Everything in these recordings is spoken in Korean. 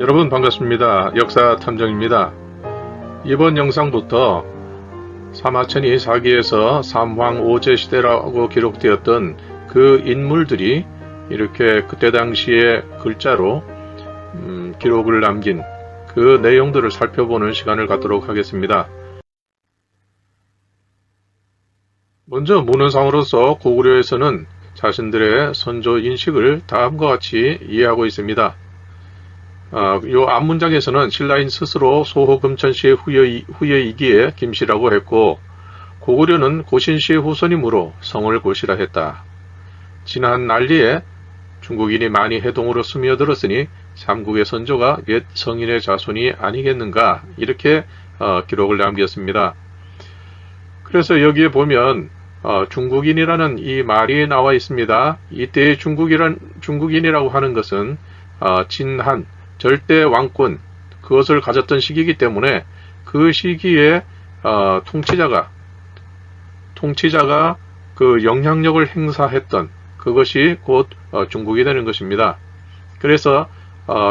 여러분 반갑습니다. 역사탐정입니다. 이번 영상부터 사마천이 사기에서 삼황오제 시대라고 기록되었던 그 인물들이 이렇게 그때 당시에 글자로 기록을 남긴 그 내용들을 살펴보는 시간을 갖도록 하겠습니다. 먼저 문헌상으로서 고구려에서는 자신들의 선조 인식을 다음과 같이 이해하고 있습니다. 요 앞문장에서는 신라인 스스로 소호금천씨의 후예이기에 김씨라고 했고, 고구려는 고신씨의 후손이므로 성을 고시라 했다. 지난 난리에 중국인이 많이 해동으로 스며들었으니 삼국의 선조가 옛 성인의 자손이 아니겠는가, 이렇게 기록을 남겼습니다. 그래서 여기에 보면 중국인이라는 이 말이 나와 있습니다. 이때의 중국인이라고 하는 것은 진한 절대 왕권, 그것을 가졌던 시기이기 때문에 그 시기에 통치자가 그 영향력을 행사했던 그것이 곧 중국이 되는 것입니다. 그래서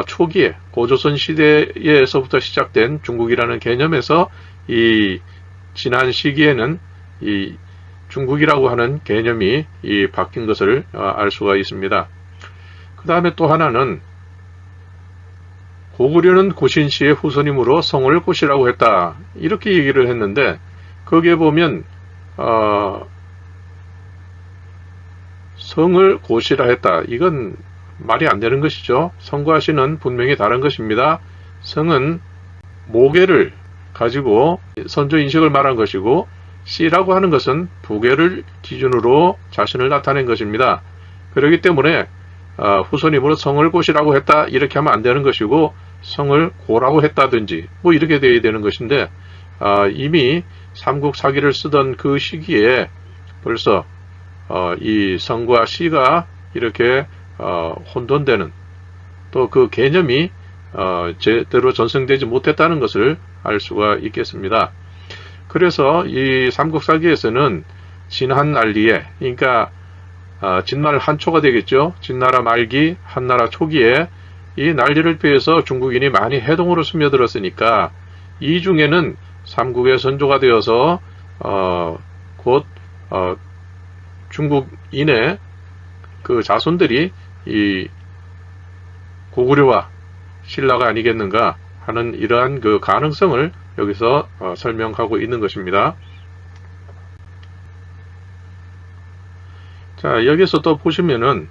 초기에 고조선 시대에서부터 시작된 중국이라는 개념에서 이 지난 시기에는 이 중국이라고 하는 개념이 바뀐 것을 알 수가 있습니다. 그 다음에 또 하나는 고구려는 고신씨의 후손이므로 성을 고시라고 했다, 이렇게 얘기를 했는데, 거기에 보면 성을 고시라 했다, 이건 말이 안 되는 것이죠. 성과 시는 분명히 다른 것입니다. 성은 모계를 가지고 선조 인식을 말한 것이고, 시라고 하는 것은 부계를 기준으로 자신을 나타낸 것입니다. 그렇기 때문에 후손이므로 성을 고시라고 했다, 이렇게 하면 안 되는 것이고, 성을 고라고 했다든지 뭐 이렇게 돼야 되는 것인데, 이미 삼국 사기를 쓰던 그 시기에 벌써 이 성과 시가 이렇게 혼돈되는, 또 그 개념이 제대로 전승되지 못했다는 것을 알 수가 있겠습니다. 그래서 이 삼국 사기에서는 진한 난리에, 그러니까 진말 한초가 되겠죠. 진나라 말기 한나라 초기에 이 난리를 피해서 중국인이 많이 해동으로 스며들었으니까 이 중에는 삼국의 선조가 되어서 곧 중국인의 그 자손들이 이 고구려와 신라가 아니겠는가 하는 이러한 그 가능성을 여기서 설명하고 있는 것입니다. 자, 여기서 또 보시면은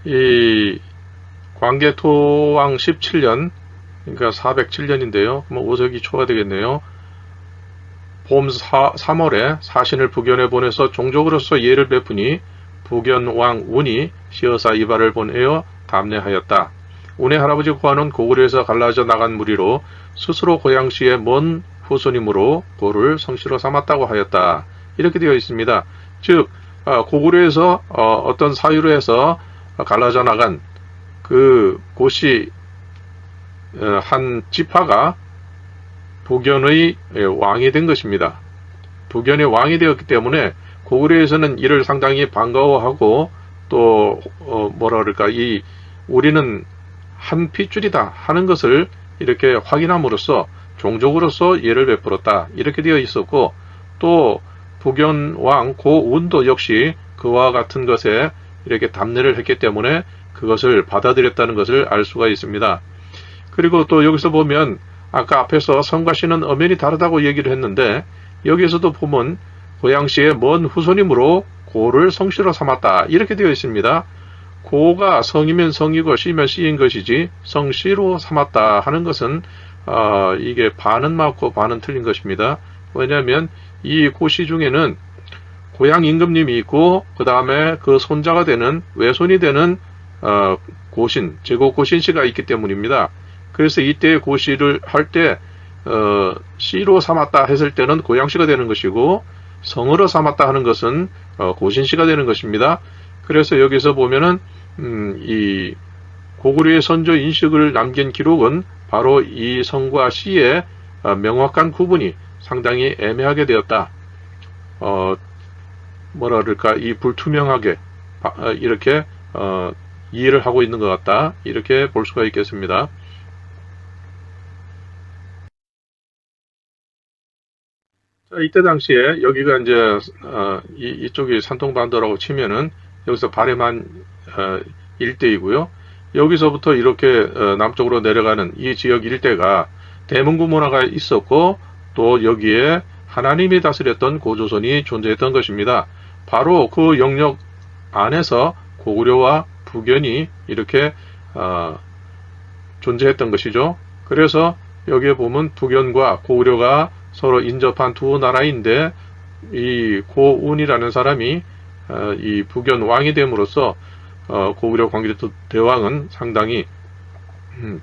이 광개토왕 17년, 그러니까 407년인데요. 그럼 오석이 초가 되겠네요. 봄 3월에 사신을 북연에 보내서 종족으로서 예를 베푸니 북연왕 운이 시어사 이발을 보내어 담례하였다. 운의 할아버지 고아는 고구려에서 갈라져 나간 무리로 스스로 고양시의 먼 후손이므로 고를 성씨로 삼았다고 하였다, 이렇게 되어 있습니다. 즉 고구려에서 어떤 사유로 해서 갈라져 나간 그 고씨 한 지파가 북연의 왕이 된 것입니다. 북연의 왕이 되었기 때문에 고구려에서는 이를 상당히 반가워하고, 또 뭐라 그럴까, 우리는 한 핏줄이다 하는 것을 이렇게 확인함으로써 종족으로서 예를 베풀었다, 이렇게 되어 있었고, 또 북연왕 고운도 역시 그와 같은 것에 이렇게 담례를 했기 때문에 그것을 받아들였다는 것을 알 수가 있습니다. 그리고 또 여기서 보면 아까 앞에서 성과 시는 엄연히 다르다고 얘기를 했는데, 여기에서도 보면 고양시의 먼 후손이므로 고를 성씨로 삼았다, 이렇게 되어 있습니다. 고가 성이면 성이고 시면 시인 것이지 성씨로 삼았다 하는 것은 이게 반은 맞고 반은 틀린 것입니다. 왜냐하면 이 고씨 중에는 고양 임금님이 있고, 그 다음에 그 손자가 되는, 외손이 되는 고신, 제고고신씨가 있기 때문입니다. 그래서 이때 고씨를 할 때 씨로 삼았다 했을 때는 고양씨가 되는 것이고, 성으로 삼았다 하는 것은 고신씨가 되는 것입니다. 그래서 여기서 보면은 이 고구려의 선조 인식을 남긴 기록은 바로 이 성과 시의 명확한 구분이 상당히 애매하게 되었다. 뭐라 그럴까, 이 불투명하게 이렇게 이해를 하고 있는 것 같다, 이렇게 볼 수가 있겠습니다. 이때 당시에 여기가 이제 이쪽이 산통반도라고 치면은 여기서 바레만 일대이고요. 여기서부터 이렇게 남쪽으로 내려가는 이 지역 일대가 대문구 문화가 있었고, 또 여기에 하나님이 다스렸던 고조선이 존재했던 것입니다. 바로 그 영역 안에서 고구려와 북연이 이렇게 존재했던 것이죠. 그래서 여기에 보면 북연과 고구려가 서로 인접한 두 나라인데, 이 고운이라는 사람이 이 북연 왕이 됨으로써 고구려 광개토대왕은 상당히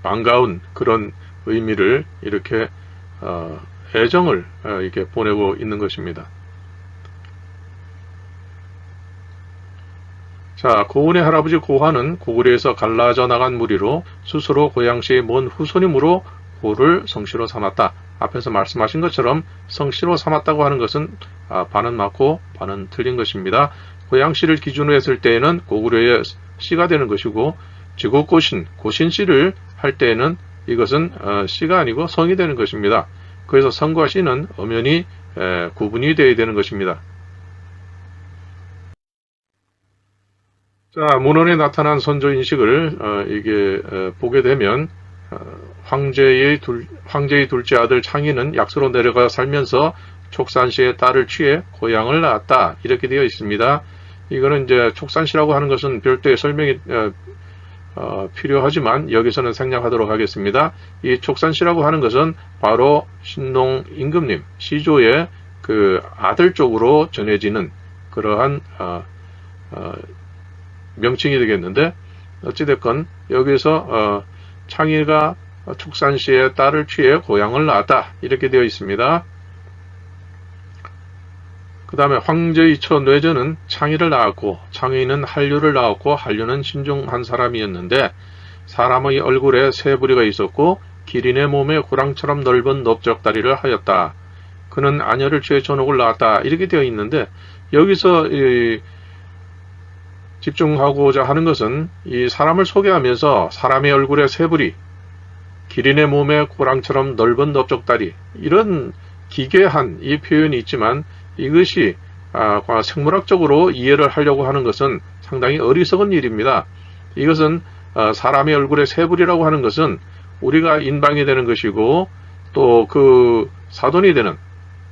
반가운 그런 의미를 이렇게 애정을 이렇게 보내고 있는 것입니다. 자, 고운의 할아버지 고환은 고구려에서 갈라져 나간 무리로 스스로 고양시의 먼 후손이므로 고를 성씨로 삼았다. 앞에서 말씀하신 것처럼 성씨로 삼았다고 하는 것은 반은 맞고 반은 틀린 것입니다. 고양시를 기준으로 했을 때에는 고구려의 씨가 되는 것이고, 지국고신, 고신씨를 할 때에는 이것은 씨가 아니고 성이 되는 것입니다. 그래서 성과 씨는 엄연히 구분이 되어야 되는 것입니다. 자, 문헌에 나타난 선조 인식을 이게 보게 되면 황제의 둘째 아들 창의는 약소로 내려가 살면서 촉산시의 딸을 취해 고향을 낳았다, 이렇게 되어 있습니다. 이거는 이제 촉산시라고 하는 것은 별도의 설명이 필요하지만 여기서는 생략하도록 하겠습니다. 이 촉산시라고 하는 것은 바로 신농 임금님 시조의 그 아들 쪽으로 전해지는 그러한 명칭이 되겠는데, 어찌됐건 여기서 창의가 촉산시의 딸을 취해 고향을 낳았다, 이렇게 되어 있습니다. 그 다음에 황제의 처 뇌전은 창의를 낳았고, 창의는 한류를 낳았고, 한류는 신중한 사람이었는데 사람의 얼굴에 세 부리가 있었고 기린의 몸에 고랑처럼 넓은 넓적다리를 하였다. 그는 아녀를 취해 전옥을 낳았다, 이렇게 되어 있는데, 여기서 집중하고자 하는 것은 이 사람을 소개하면서 사람의 얼굴에 세 부리, 기린의 몸에 고랑처럼 넓은 넓적다리, 이런 기괴한 이 표현이 있지만 이것이 생물학적으로 이해를 하려고 하는 것은 상당히 어리석은 일입니다. 이것은 사람의 얼굴에 세 부리라고 하는 것은 우리가 인방이 되는 것이고, 또 그 사돈이 되는,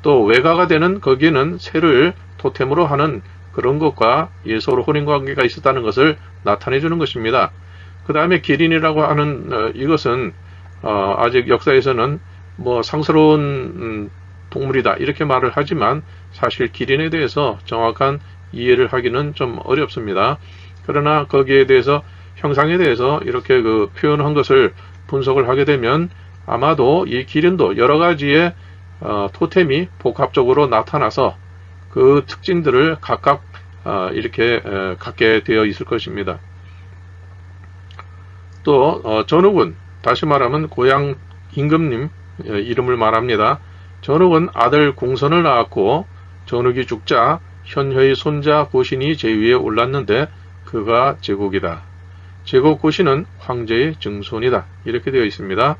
또 외가가 되는 거기에는 새를 토템으로 하는 그런 것과 서로 혼인관계가 있었다는 것을 나타내 주는 것입니다. 그 다음에 기린이라고 하는 이것은 아직 역사에서는 뭐 상스러운 동물이다, 이렇게 말을 하지만 사실 기린에 대해서 정확한 이해를 하기는 좀 어렵습니다. 그러나 거기에 대해서 형상에 대해서 이렇게 그 표현한 것을 분석을 하게 되면 아마도 이 기린도 여러 가지의 토템이 복합적으로 나타나서 그 특징들을 각각 이렇게 갖게 되어 있을 것입니다. 또 전욱은 다시 말하면 고향 임금님 이름을 말합니다. 전욱은 아들 공선을 낳았고, 전욱이 죽자 현효의 손자 고신이 제위에 올랐는데 그가 제국이다. 제국 고신은 황제의 증손이다, 이렇게 되어 있습니다.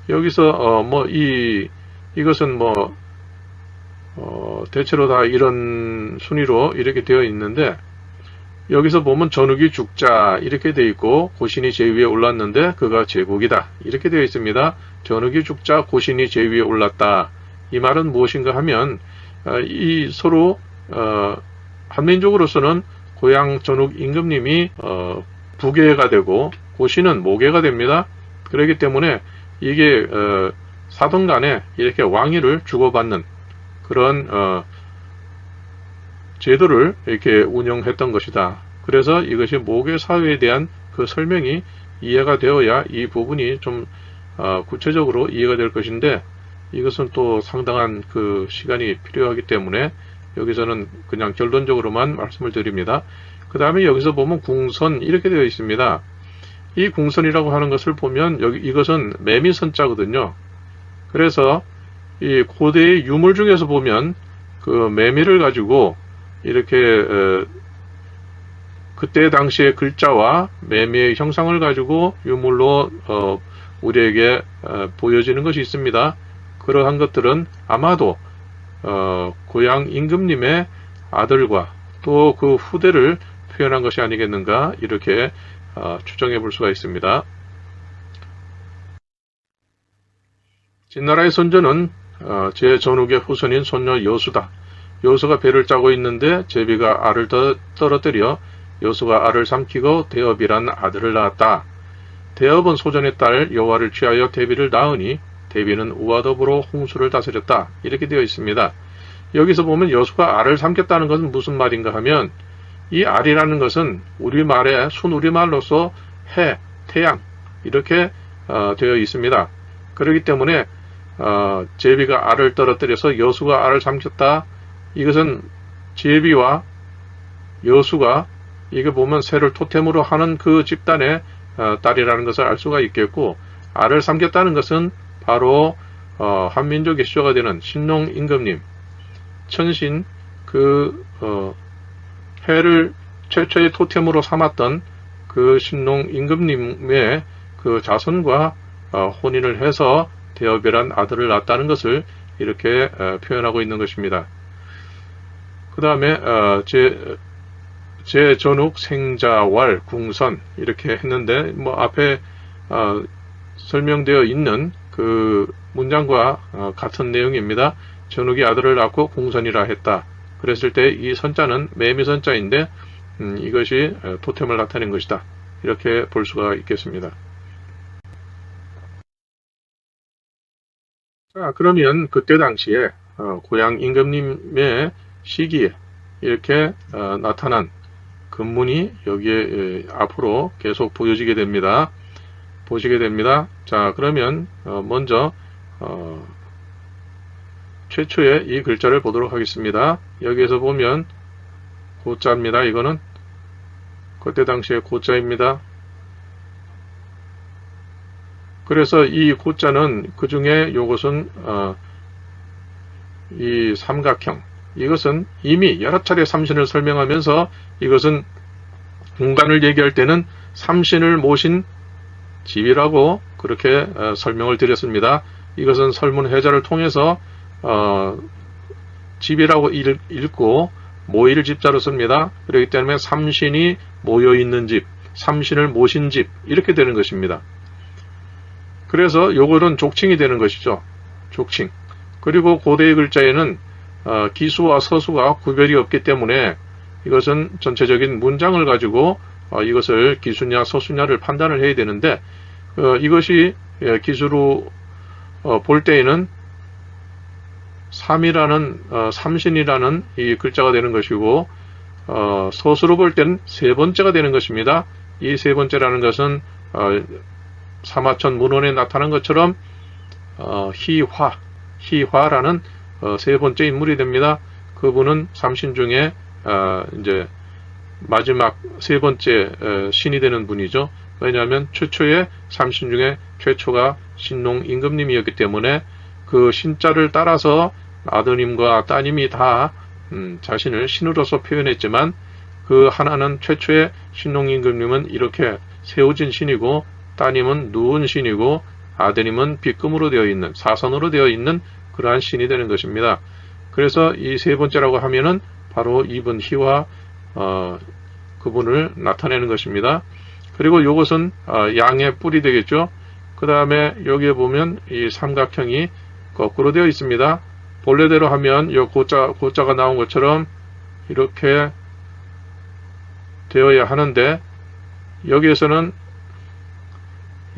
여기서 이것은 대체로 다 이런 순위로 이렇게 되어 있는데, 여기서 보면 전욱이 죽자 이렇게 되어 있고, 고신이 제위에 올랐는데 그가 제국이다, 이렇게 되어 있습니다. 전욱이 죽자 고신이 제위에 올랐다. 이 말은 무엇인가 하면 이 서로 한민족으로서는 고향 전욱 임금님이 부계가 되고 고신은 모계가 됩니다. 그렇기 때문에 이게 사돈 간에 이렇게 왕위를 주고받는 그런 제도를 이렇게 운영했던 것이다. 그래서 이것이 모계 사회에 대한 그 설명이 이해가 되어야 이 부분이 좀 구체적으로 이해가 될 것인데, 이것은 또 상당한 그 시간이 필요하기 때문에 여기서는 그냥 결론적으로만 말씀을 드립니다. 그 다음에 여기서 보면 궁선 이렇게 되어 있습니다. 이 궁선이라고 하는 것을 보면 이것은 매미선자거든요. 그래서 이 고대의 유물 중에서 보면 그 매미를 가지고 이렇게 그때 당시의 글자와 매미의 형상을 가지고 유물로 우리에게 보여지는 것이 있습니다. 그러한 것들은 아마도 고향 임금님의 아들과 또 그 후대를 표현한 것이 아니겠는가 이렇게 추정해 볼 수가 있습니다. 진나라의 선조는 제전욱의 후손인 손녀 여수다. 여수가 배를 짜고 있는데 제비가 알을 떨어뜨려 여수가 알을 삼키고 대업이란 아들을 낳았다. 대업은 소전의 딸 여화를 취하여 대비를 낳으니 대비는 우와 더불어 홍수를 다스렸다. 이렇게 되어 있습니다. 여기서 보면 여수가 알을 삼켰다는 것은 무슨 말인가 하면 이 알이라는 것은 우리말에 순우리말로서 해, 태양 이렇게 되어 있습니다. 그렇기 때문에 제비가 알을 떨어뜨려서 여수가 알을 삼켰다. 이것은 제비와 여수가 이게 보면 새를 토템으로 하는 그 집단의 딸이라는 것을 알 수가 있겠고 알을 삼켰다는 것은 바로 한민족의 시조가 되는 신농 임금님 천신 그 해를 최초의 토템으로 삼았던 그 신농 임금님의 그 자손과 혼인을 해서 대업이란 아들을 낳았다는 것을 이렇게 표현하고 있는 것입니다. 그 다음에 제전욱 생자왈 궁선 이렇게 했는데 뭐 앞에 설명되어 있는 그 문장과 같은 내용입니다. 전욱이 아들을 낳고 궁선이라 했다. 그랬을 때 이 선자는 매미선자인데 이것이 토템을 나타낸 것이다. 이렇게 볼 수가 있겠습니다. 자, 그러면 그때 당시에 고향 임금님의 시기에 이렇게 나타난 근문이 여기에 앞으로 계속 보여지게 됩니다. 보시게 됩니다. 자, 그러면 먼저 최초의 이 글자를 보도록 하겠습니다. 여기에서 보면 고자입니다. 이거는 그때 당시의 고자입니다. 그래서 이 고자는 그 중에 요것은 이 삼각형 이것은 이미 여러 차례 삼신을 설명하면서 이것은 공간을 얘기할 때는 삼신을 모신 집이라고 그렇게 설명을 드렸습니다. 이것은 설문해자를 통해서 집이라고 읽고 모일 집자로 씁니다. 그렇기 때문에 삼신이 모여있는 집, 삼신을 모신 집 이렇게 되는 것입니다. 그래서 요거는 족칭이 되는 것이죠. 족칭. 그리고 고대의 글자에는 기수와 서수가 구별이 없기 때문에 이것은 전체적인 문장을 가지고 이것을 기수냐 서수냐를 판단을 해야 되는데 이것이 기수로 볼 때에는 삼신이라는 이 글자가 되는 것이고 서수로 볼 때는 세 번째가 되는 것입니다. 이 세 번째라는 것은 사마천 문헌에 나타난 것처럼 희화라는 세 번째 인물이 됩니다. 그분은 삼신 중에 이제 마지막 세 번째 신이 되는 분이죠. 왜냐하면 최초의 삼신 중에 최초가 신농 임금님이었기 때문에 그 신자를 따라서 아드님과 따님이 다 자신을 신으로서 표현했지만 그 하나는 최초의 신농 임금님은 이렇게 세워진 신이고 따님은 누운 신이고 아드님은 빗금으로 되어 있는 사선으로 되어 있는 그러한 신이 되는 것입니다. 그래서 이 세 번째라고 하면은 바로 이분 희화 그분을 나타내는 것입니다. 그리고 이것은 양의 뿔이 되겠죠. 그 다음에 여기에 보면 이 삼각형이 거꾸로 되어 있습니다. 본래대로 하면 이 고자가 나온 것처럼 이렇게 되어야 하는데 여기에서는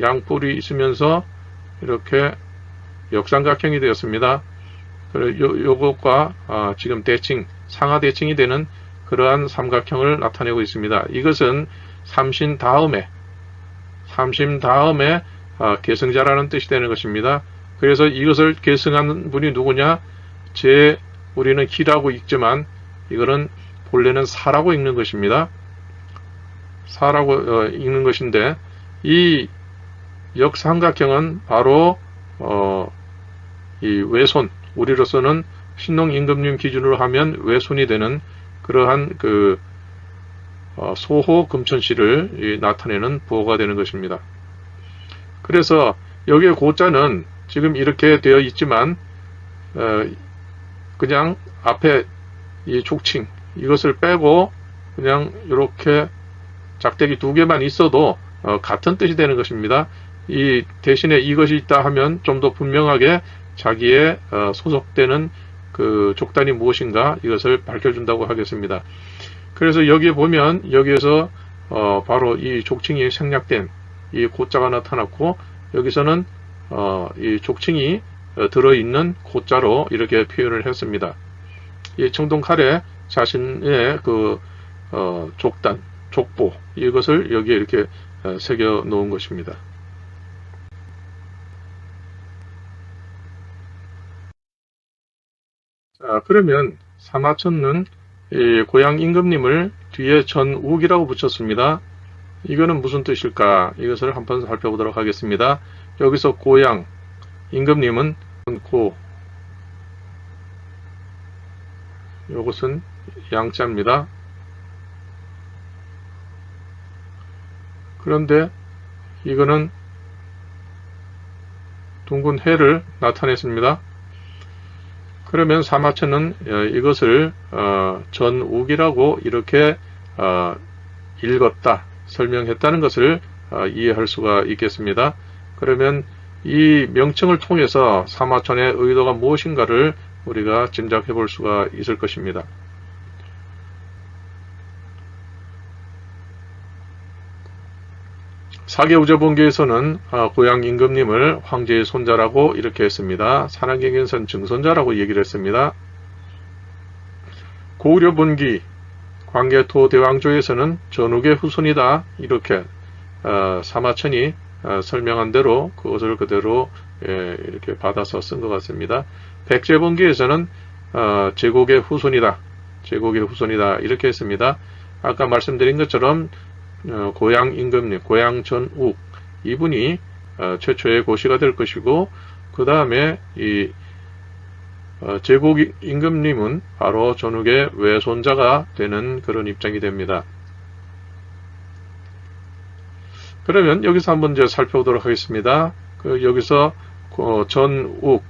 양뿔이 있으면서 이렇게 역삼각형이 되었습니다. 요것과 지금 대칭, 상하 대칭이 되는 그러한 삼각형을 나타내고 있습니다. 이것은 삼신 다음에 계승자라는 뜻이 되는 것입니다. 그래서 이것을 계승한 분이 누구냐? 우리는 희라고 읽지만 이거는 본래는 사라고 읽는 것입니다. 사라고 읽는 것인데 이 역삼각형은 바로 이 외손, 우리로서는 신농 임금님 기준으로 하면 외손이 되는 그러한 그 소호 금천씨를 나타내는 부호가 되는 것입니다. 그래서 여기에 고자는 지금 이렇게 되어 있지만 그냥 앞에 이 족칭 이것을 빼고 그냥 이렇게 작대기 두 개만 있어도 같은 뜻이 되는 것입니다. 이 대신에 이것이 있다 하면 좀 더 분명하게 자기의 소속되는 그 족단이 무엇인가 이것을 밝혀준다고 하겠습니다. 그래서 여기에 보면 여기에서 바로 이 족칭이 생략된 이 고자가 나타났고 여기서는 이 족칭이 들어있는 고자로 이렇게 표현을 했습니다. 이 청동칼에 자신의 그 족단, 족보 이것을 여기에 이렇게 새겨 놓은 것입니다. 자, 그러면 사마천은 이 고향 임금님을 뒤에 전욱이라고 붙였습니다. 이거는 무슨 뜻일까? 이것을 한번 살펴보도록 하겠습니다. 여기서 고향 임금님은 고, 이것은 양자입니다. 그런데 이거는 둥근 해를 나타냈습니다. 그러면 사마천은 이것을 전욱이라고 이렇게 읽었다, 설명했다는 것을 이해할 수가 있겠습니다. 그러면 이 명칭을 통해서 사마천의 의도가 무엇인가를 우리가 짐작해 볼 수가 있을 것입니다. 사계우저본계에서는 고향 임금님을 황제의 손자라고 이렇게 했습니다. 산악경에서는 증손자라고 얘기를 했습니다. 고구려본기 광개토대왕조에서는 전욱의 후손이다 이렇게 사마천이 설명한 대로 그것을 그대로 이렇게 받아서 쓴 것 같습니다. 백제본기에서는 제곡의 후손이다, 제곡의 후손이다 이렇게 했습니다. 아까 말씀드린 것처럼 고향 임금님, 고향 전욱 이분이 최초의 고시가 될 것이고 그 다음에 이 제국 임금님은 바로 전욱의 외손자가 되는 그런 입장이 됩니다. 그러면 여기서 한번 이제 살펴보도록 하겠습니다. 여기서 전욱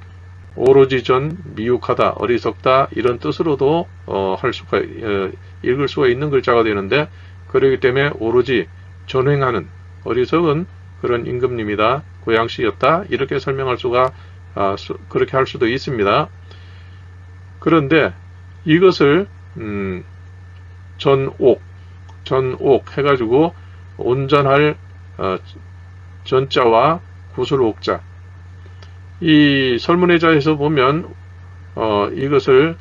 오로지 전 미혹하다, 어리석다 이런 뜻으로도 읽을 수가 있는 글자가 되는데 그렇기 때문에 오로지 전횡하는 어리석은 그런 임금님이다, 고향씨였다 이렇게 설명할 수가 그렇게 할 수도 있습니다. 그런데 이것을 전옥 해가지고 온전할 전자와 구술옥자 이 설문의자에서 보면 이것을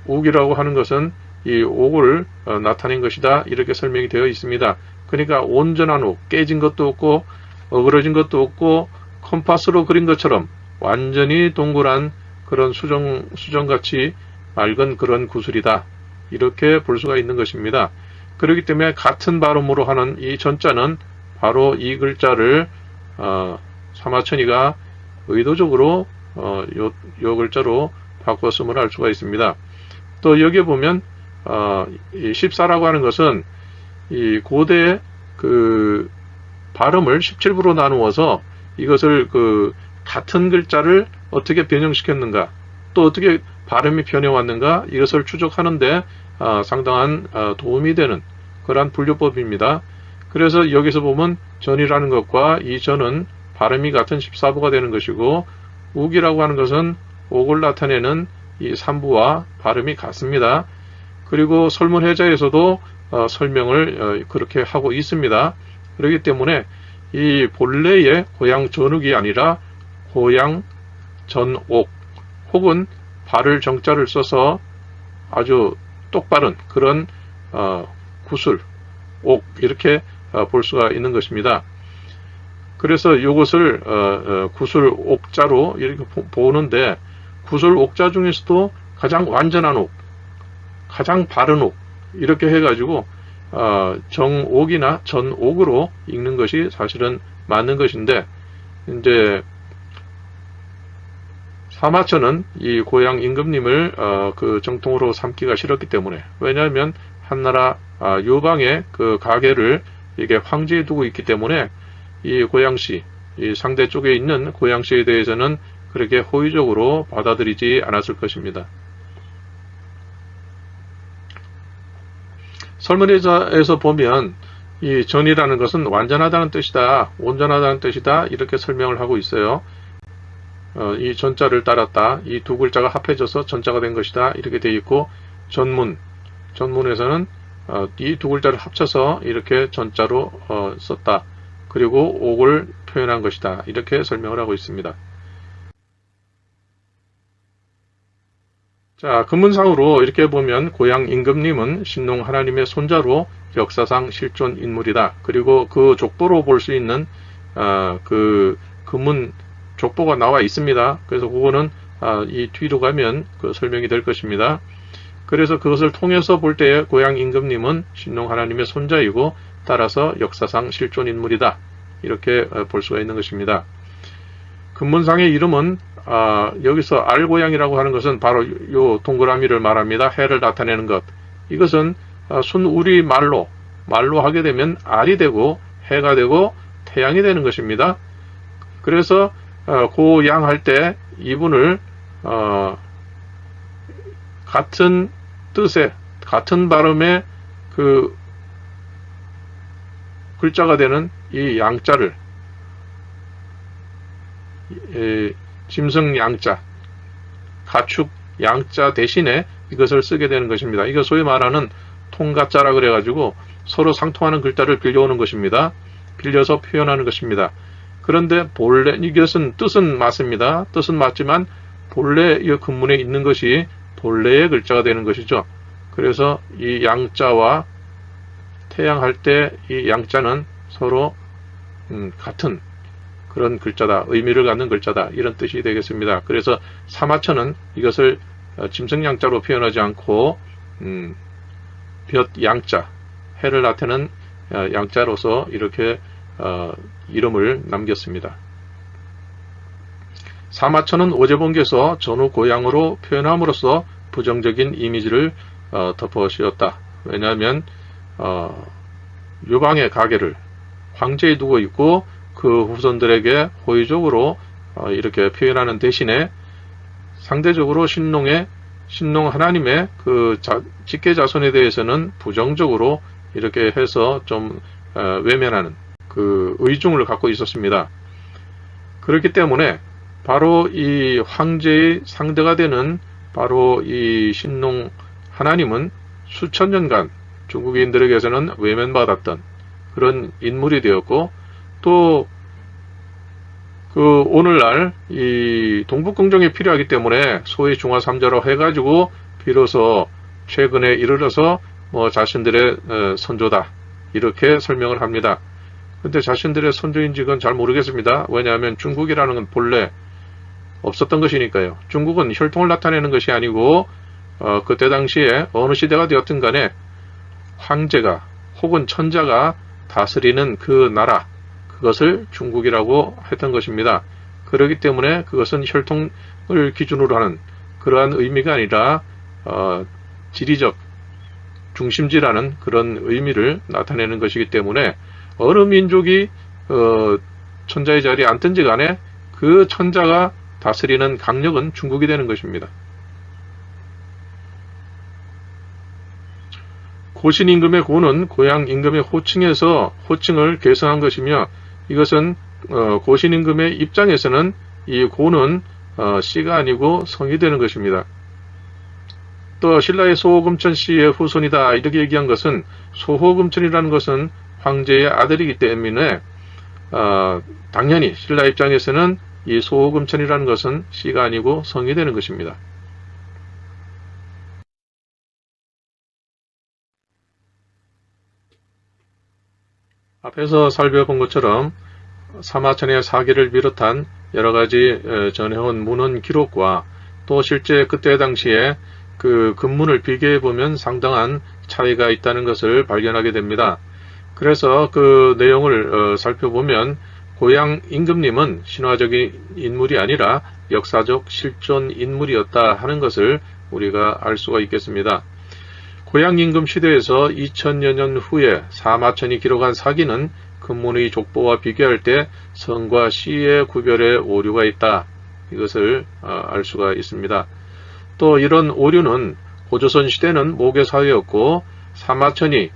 옥이라고 하는 것은 이 옥을 나타낸 것이다 이렇게 설명이 되어 있습니다. 그러니까 온전한 옥, 깨진 것도 없고 어그러진 것도 없고 컴파스로 그린 것처럼 완전히 동그란 그런 수정같이 맑은 그런 구슬이다 이렇게 볼 수가 있는 것입니다. 그렇기 때문에 같은 발음으로 하는 이 전자는 바로 이 글자를 사마천이가 의도적으로 요 글자로 바꿨음을 알 수가 있습니다. 또 여기에 보면 이 14라고 하는 것은 이 고대 그 발음을 17부로 나누어서 이것을 그 같은 글자를 어떻게 변형시켰는가 또 어떻게 발음이 변해왔는가 이것을 추적하는데 상당한 도움이 되는 그러한 분류법입니다. 그래서 여기서 보면 전이라는 것과 이 전은 발음이 같은 14부가 되는 것이고 욱이라고 하는 것은 옥을 나타내는 이 3부와 발음이 같습니다. 그리고 설문해자에서도 설명을 그렇게 하고 있습니다. 그렇기 때문에 이 본래의 고향 전욱이 아니라 고향 전옥 혹은 발을 정자를 써서 아주 똑바른 그런 구술, 옥 이렇게 볼 수가 있는 것입니다. 그래서 이것을 구술 옥자로 이렇게 보는데 구술 옥자 중에서도 가장 완전한 옥, 가장 바른 옥 이렇게 해가지고 정옥이나 전옥으로 읽는 것이 사실은 맞는 것인데 이제 사마천은 이 고향 임금님을 그 정통으로 삼기가 싫었기 때문에 왜냐하면 한나라 요방의 그 가계를 이게 황제에 두고 있기 때문에 이 고향씨, 이 상대 쪽에 있는 고향씨에 대해서는 그렇게 호의적으로 받아들이지 않았을 것입니다. 설문에서 보면 이 전이라는 것은 완전하다는 뜻이다, 온전하다는 뜻이다 이렇게 설명을 하고 있어요. 이 전자를 따랐다, 이 두 글자가 합해져서 전자가 된 것이다 이렇게 되어 있고, 전문에서는 이 두 글자를 합쳐서 이렇게 전자로 썼다, 그리고 옥을 표현한 것이다 이렇게 설명을 하고 있습니다. 자, 근문상으로 이렇게 보면 고향 임금님은 신농 하나님의 손자로 역사상 실존 인물이다. 그리고 그 족보로 볼 수 있는 그 근문 족보가 나와 있습니다. 그래서 그거는 이 뒤로 가면 그 설명이 될 것입니다. 그래서 그것을 통해서 볼 때에 고향 임금님은 신농 하나님의 손자이고 따라서 역사상 실존 인물이다 이렇게 볼 수가 있는 것입니다. 근문상의 이름은 여기서 알고향이라고 하는 것은 바로 요 동그라미를 말합니다. 해를 나타내는 것. 이것은 순우리 말로 하게 되면 알이 되고 해가 되고 태양이 되는 것입니다. 그래서 고양 할 때 이분을 같은 뜻의 같은 발음의 그 글자가 되는 이 양자를 짐승 양자, 가축 양자 대신에 이것을 쓰게 되는 것입니다. 이거 소위 말하는 통가자라 그래가지고 서로 상통하는 글자를 빌려오는 것입니다. 빌려서 표현하는 것입니다. 그런데 본래 이것은 뜻은 맞습니다. 뜻은 맞지만 본래 이 근문에 있는 것이 본래의 글자가 되는 것이죠. 그래서 이 양자와 태양할 때 이 양자는 서로 같은 그런 글자다, 의미를 갖는 글자다 이런 뜻이 되겠습니다. 그래서 사마천은 이것을 짐승양자로 표현하지 않고 볕 양자, 해를 나타내는 양자로서 이렇게 이름을 남겼습니다. 사마천은 오제본계에서 전후 고향으로 표현함으로써 부정적인 이미지를 덮어씌웠다. 왜냐하면 유방의 가계를 황제에 두고 있고 그 후손들에게 호의적으로 이렇게 표현하는 대신에 상대적으로 신농 하나님의 그 직계 자손에 대해서는 부정적으로 이렇게 해서 좀 외면하는 그 의중을 갖고 있었습니다. 그렇기 때문에 바로 이 황제의 상대가 되는 바로 이 신농 하나님은 수천 년간 중국인들에게서는 외면받았던 그런 인물이 되었고, 또 그 오늘날 이 동북공정이 필요하기 때문에 소위 중화삼자로 해가지고 비로소 최근에 이르러서 자신들의 선조다 이렇게 설명을 합니다. 근데 자신들의 선조인지 그건 잘 모르겠습니다. 왜냐하면 중국이라는 건 본래 없었던 것이니까요. 중국은 혈통을 나타내는 것이 아니고 그때 당시에 어느 시대가 되었든 간에 황제가 혹은 천자가 다스리는 그 나라, 그것을 중국이라고 했던 것입니다. 그렇기 때문에 그것은 혈통을 기준으로 하는 그러한 의미가 아니라 지리적 중심지라는 그런 의미를 나타내는 것이기 때문에 어느 민족이 천자의 자리에 앉든지 간에 그 천자가 다스리는 강력은 중국이 되는 것입니다. 고신 임금의 고는 고향 임금의 호칭에서 호칭을 계승한 것이며, 이것은 고신 임금의 입장에서는 이 고는 씨가 아니고 성이 되는 것입니다. 또 신라의 소호금천 씨의 후손이다 이렇게 얘기한 것은, 소호금천이라는 것은 황제의 아들이기 때문에 당연히 신라 입장에서는 이 소호금천이라는 것은 씨가 아니고 성이 되는 것입니다. 앞에서 살펴본 것처럼 사마천의 사기를 비롯한 여러가지 전해온 문헌 기록과 또 실제 그때 당시에 그 근문을 비교해보면 상당한 차이가 있다는 것을 발견하게 됩니다. 그래서 그 내용을 살펴보면 고향 임금님은 신화적인 인물이 아니라 역사적 실존 인물이었다 하는 것을 우리가 알 수가 있겠습니다. 고향 임금 시대에서 2000여 년 후에 사마천이 기록한 사기는 근문의 족보와 비교할 때 성과 시의 구별에 오류가 있다. 이것을 알 수가 있습니다. 또 이런 오류는 고조선 시대는 모계사회였고 사마천이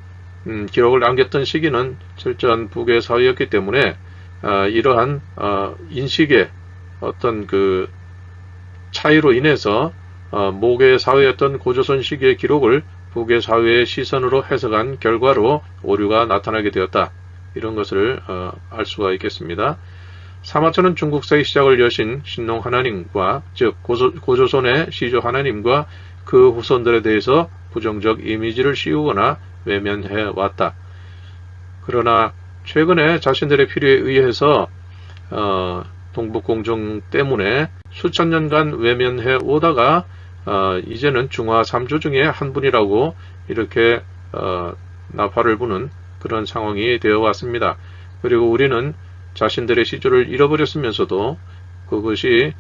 기록을 남겼던 시기는 철저한 북의 사회였기 때문에 이러한 인식의 어떤 그 차이로 인해서 목의 사회였던 고조선 시기의 기록을 북의 사회의 시선으로 해석한 결과로 오류가 나타나게 되었다. 이런 것을 알 수가 있겠습니다. 사마천은 중국사의 시작을 여신 신농 하나님과 즉 고조선의 시조 하나님과 그 후손들에 대해서 부정적 이미지를 씌우거나 외면해 왔다. 그러나 최근에 자신들의 필요에 의해서 동북공정 때문에 수천 년간 외면해 오다가 이제는 중화 3조 중에 한 분이라고 이렇게 나팔을 부는 그런 상황이 되어 왔습니다. 그리고 우리는 자신들의 시조를 잃어버렸으면서도 그것이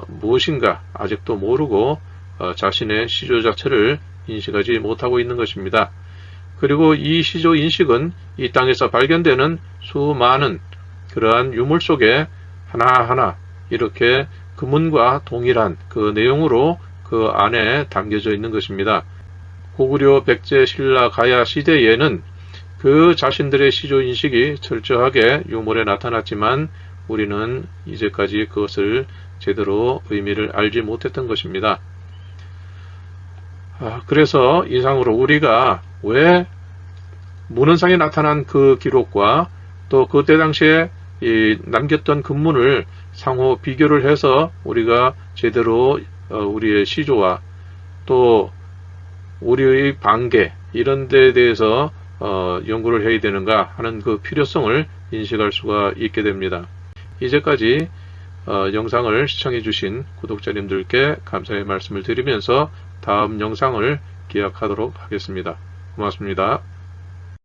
무엇인가 아직도 모르고 자신의 시조 자체를 인식하지 못하고 있는 것입니다. 그리고 이 시조 인식은 이 땅에서 발견되는 수많은 그러한 유물 속에 하나하나 이렇게 금문과 동일한 그 내용으로 그 안에 담겨져 있는 것입니다. 고구려 백제 신라 가야 시대에는 그 자신들의 시조 인식이 철저하게 유물에 나타났지만 우리는 이제까지 그것을 제대로 의미를 알지 못했던 것입니다. 그래서 이상으로 우리가 왜 문헌상에 나타난 그 기록과 또 그때 당시에 남겼던 금문을 상호 비교를 해서 우리가 제대로 우리의 시조와 또 우리의 반개 이런 데에 대해서 연구를 해야 되는가 하는 그 필요성을 인식할 수가 있게 됩니다. 이제까지 영상을 시청해 주신 구독자님들께 감사의 말씀을 드리면서 다음 영상을 기약하도록 하겠습니다. 고맙습니다.